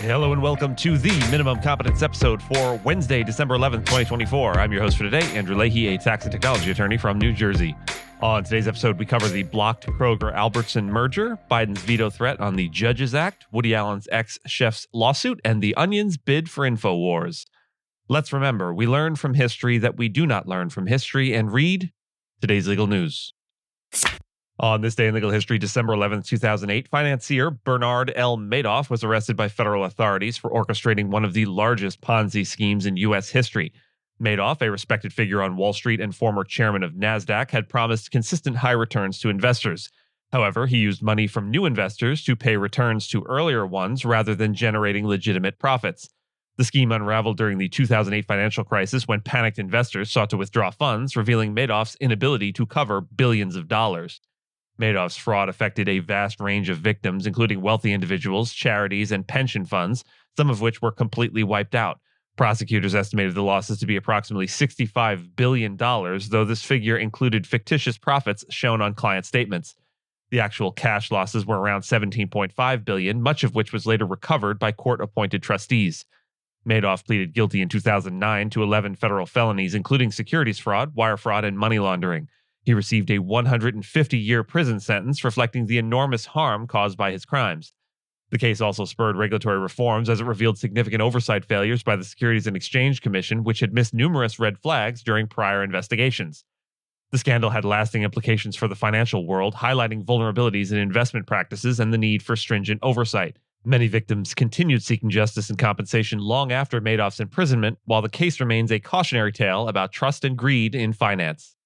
Hello and welcome to the Minimum Competence episode for Wednesday, December 11th, 2024. I'm your host for today, Andrew Leahy, a tax and technology attorney from New Jersey. On today's episode, we cover the blocked Kroger-Albertson merger, Biden's veto threat on the Judges Act, Woody Allen's ex-chef's lawsuit, and The Onion's bid for InfoWars. Let's remember, we learn from history that we do not learn from history, and read today's legal news. On this day in legal history, December 11th, 2008, financier Bernard L. Madoff was arrested by federal authorities for orchestrating one of the largest Ponzi schemes in U.S. history. Madoff, a respected figure on Wall Street and former chairman of NASDAQ, had promised consistent high returns to investors. However, he used money from new investors to pay returns to earlier ones rather than generating legitimate profits. The scheme unraveled during the 2008 financial crisis when panicked investors sought to withdraw funds, revealing Madoff's inability to cover billions of dollars. Madoff's fraud affected a vast range of victims, including wealthy individuals, charities, and pension funds, some of which were completely wiped out. Prosecutors estimated the losses to be approximately $65 billion, though this figure included fictitious profits shown on client statements. The actual cash losses were around $17.5 billion, much of which was later recovered by court-appointed trustees. Madoff pleaded guilty in 2009 to 11 federal felonies, including securities fraud, wire fraud, and money laundering. He received a 150-year prison sentence reflecting the enormous harm caused by his crimes. The case also spurred regulatory reforms as it revealed significant oversight failures by the Securities and Exchange Commission, which had missed numerous red flags during prior investigations. The scandal had lasting implications for the financial world, highlighting vulnerabilities in investment practices and the need for stringent oversight. Many victims continued seeking justice and compensation long after Madoff's imprisonment, while the case remains a cautionary tale about trust and greed in finance.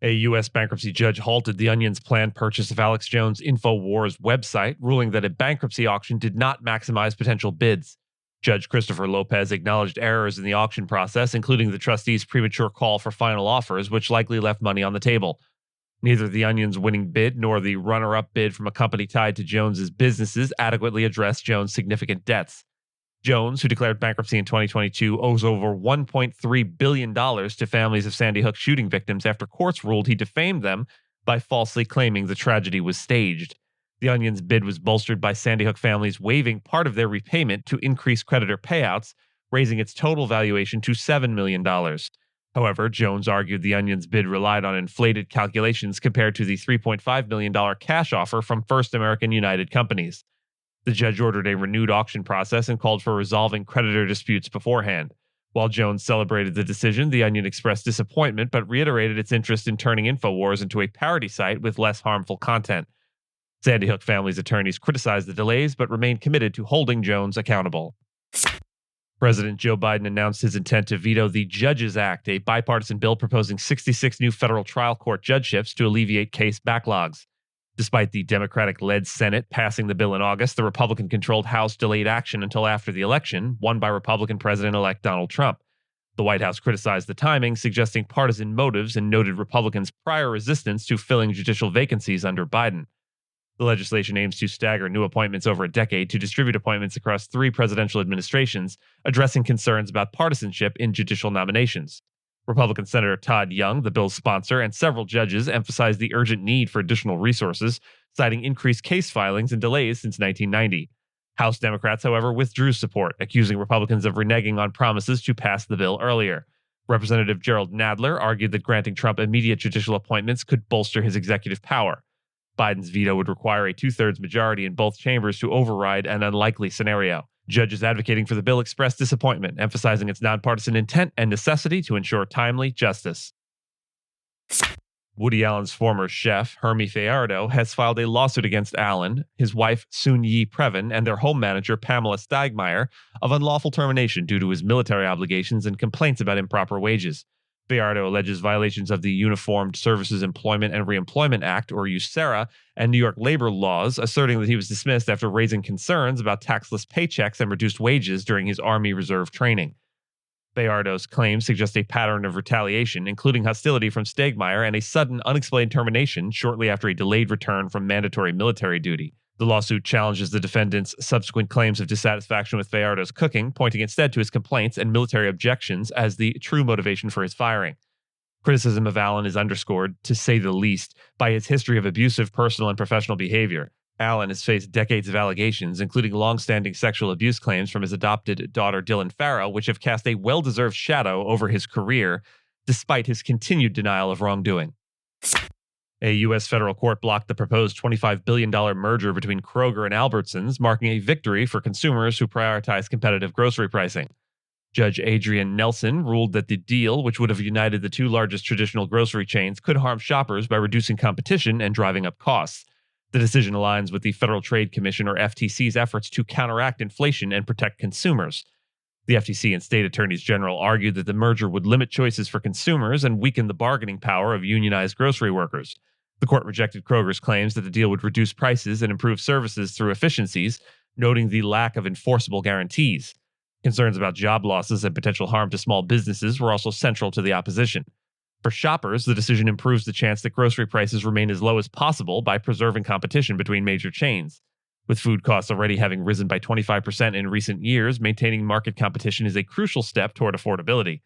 A U.S. bankruptcy judge halted The Onion's planned purchase of Alex Jones' InfoWars website, ruling that a bankruptcy auction did not maximize potential bids. Judge Christopher Lopez acknowledged errors in the auction process, including the trustee's premature call for final offers, which likely left money on the table. Neither The Onion's winning bid nor the runner-up bid from a company tied to Jones's businesses adequately addressed Jones' significant debts. Jones, who declared bankruptcy in 2022, owes over $1.3 billion to families of Sandy Hook shooting victims after courts ruled he defamed them by falsely claiming the tragedy was staged. The Onion's bid was bolstered by Sandy Hook families waiving part of their repayment to increase creditor payouts, raising its total valuation to $7 million. However, Jones argued The Onion's bid relied on inflated calculations compared to the $3.5 million cash offer from First American United Companies. The judge ordered a renewed auction process and called for resolving creditor disputes beforehand. While Jones celebrated the decision, The Onion expressed disappointment but reiterated its interest in turning InfoWars into a parody site with less harmful content. Sandy Hook family's attorneys criticized the delays but remained committed to holding Jones accountable. President Joe Biden announced his intent to veto the Judges Act, a bipartisan bill proposing 66 new federal trial court judgeships to alleviate case backlogs. Despite the Democratic-led Senate passing the bill in August, the Republican-controlled House delayed action until after the election, won by Republican President-elect Donald Trump. The White House criticized the timing, suggesting partisan motives, and noted Republicans' prior resistance to filling judicial vacancies under Biden. The legislation aims to stagger new appointments over a decade to distribute appointments across 3 presidential administrations, addressing concerns about partisanship in judicial nominations. Republican Senator Todd Young, the bill's sponsor, and several judges emphasized the urgent need for additional resources, citing increased case filings and delays since 1990. House Democrats, however, withdrew support, accusing Republicans of reneging on promises to pass the bill earlier. Representative Gerald Nadler argued that granting Trump immediate judicial appointments could bolster his executive power. Biden's veto would require a 2/3 majority in both chambers to override an unlikely scenario. Judges advocating for the bill expressed disappointment, emphasizing its nonpartisan intent and necessity to ensure timely justice. Woody Allen's former chef, Hermie Fajardo, has filed a lawsuit against Allen, his wife Soon-Yi Previn, and their home manager Pamela Steigmeyer of unlawful termination due to his military obligations and complaints about improper wages. Fajardo alleges violations of the Uniformed Services Employment and Reemployment Act, or USERRA, and New York labor laws, asserting that he was dismissed after raising concerns about taxless paychecks and reduced wages during his Army Reserve training. Fajardo's claims suggest a pattern of retaliation, including hostility from Steigmeyer and a sudden, unexplained termination shortly after a delayed return from mandatory military duty. The lawsuit challenges the defendant's subsequent claims of dissatisfaction with Fajardo's cooking, pointing instead to his complaints and military objections as the true motivation for his firing. Criticism of Allen is underscored, to say the least, by his history of abusive personal and professional behavior. Allen has faced decades of allegations, including long-standing sexual abuse claims from his adopted daughter Dylan Farrow, which have cast a well-deserved shadow over his career, despite his continued denial of wrongdoing. A U.S. federal court blocked the proposed $25 billion merger between Kroger and Albertsons, marking a victory for consumers who prioritize competitive grocery pricing. Judge Adrian Nelson ruled that the deal, which would have united the two largest traditional grocery chains, could harm shoppers by reducing competition and driving up costs. The decision aligns with the Federal Trade Commission, or FTC's, efforts to counteract inflation and protect consumers. The FTC and state attorneys general argued that the merger would limit choices for consumers and weaken the bargaining power of unionized grocery workers. The court rejected Kroger's claims that the deal would reduce prices and improve services through efficiencies, noting the lack of enforceable guarantees. Concerns about job losses and potential harm to small businesses were also central to the opposition. For shoppers, the decision improves the chance that grocery prices remain as low as possible by preserving competition between major chains. With food costs already having risen by 25% in recent years, maintaining market competition is a crucial step toward affordability.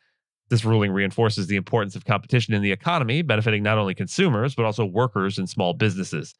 This ruling reinforces the importance of competition in the economy, benefiting not only consumers, but also workers and small businesses.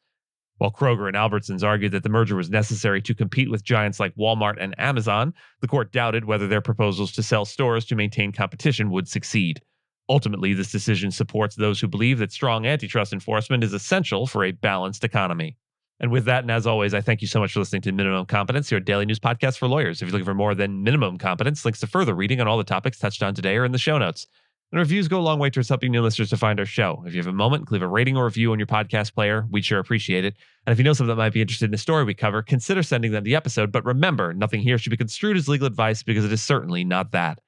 While Kroger and Albertsons argued that the merger was necessary to compete with giants like Walmart and Amazon, the court doubted whether their proposals to sell stores to maintain competition would succeed. Ultimately, this decision supports those who believe that strong antitrust enforcement is essential for a balanced economy. And with that, and as always, I thank you so much for listening to Minimum Competence, your daily news podcast for lawyers. If you're looking for more than minimum competence, links to further reading on all the topics touched on today are in the show notes. And reviews go a long way towards helping new listeners to find our show. If you have a moment, leave a rating or review on your podcast player. We'd sure appreciate it. And if you know someone that might be interested in a story we cover, consider sending them the episode. But remember, nothing here should be construed as legal advice because it is certainly not that.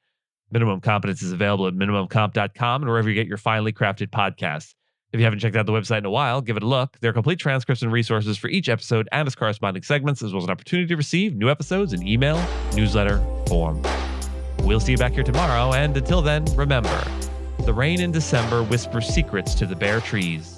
Minimum Competence is available at minimumcomp.com and wherever you get your finely crafted podcasts. If you haven't checked out the website in a while, give it a look. There are complete transcripts and resources for each episode and its corresponding segments, as well as an opportunity to receive new episodes in email, newsletter, form. We'll see you back here tomorrow, and until then, remember, the rain in December whispers secrets to the bare trees.